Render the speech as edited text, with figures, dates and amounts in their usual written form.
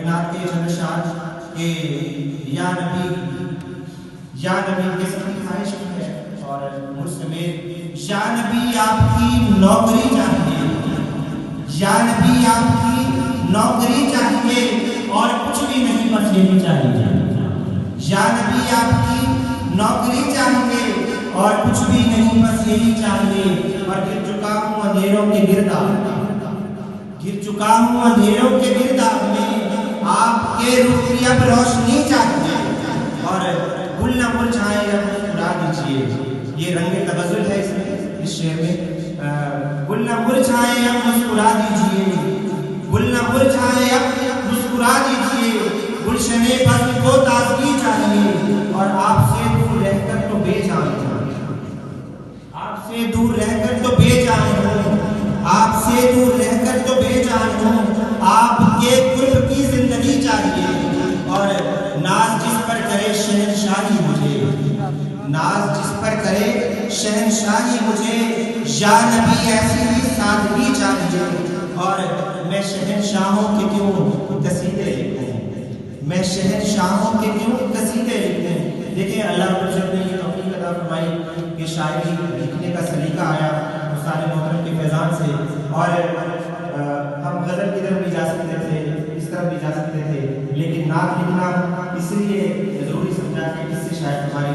نعت کے چند اشعار کہ یا نبی کے سب کی خواہش کی ہے اور مجھ سمیت یا نبی آپ کی نوکری چاہیے، یا نبی آپ کی نوکری چاہیے اور کچھ بھی نہیں بس یہی چاہیے، یا نبی آپ کی نوکری چاہیے اور کچھ بھی نہیں بس یہی چاہیے، اور گر چکا ہوں اندھیروں کے گرداب میں آپ کے روح کی اب روشنی چاہیے، اور گل نہ مرجھائے اب مسکرا دیجیے، یہ رنگ تغزل ہے اس شعر میں، گل نہ مرجھائے اب مسکرا دیجیے، گل نہ مرجھائے اب مسکرا دیجیے، گلشن بزم کو تازگی چاہیے، اور آپ سے دور رہ کر تو بے جان ہوں، آپ سے دور رہ کر تو بے جان ہوں، آپ سے دور رہ کر تو بے جان ہوں، آپ کے قرب کی زندگی چاہیے، اور ناز جس پر کرے شہنشاہی مجھے، ناز جس پر کرے شہنشاہی مجھے، یا نبی ایسی ہی سادگی چاہیے، اور میں شہنشاہوں کے کیوں قصیدے لکھوں، میں شہنشاہوں کے کیوں قصیدے لکھوں۔ دیکھیں اللہ رب العزت نے یہ توفیق عطا فرمائی کہ شاعری لکھنے کا سلیقہ آیا استاد محترم کے فیضان سے، اور ہم غزل کی طرف بھی جا سکتے تھے، اس طرف بھی جا سکتے تھے، لیکن نعت لکھنا اس لیے ضروری سمجھا کہ اس سے شاید ہماری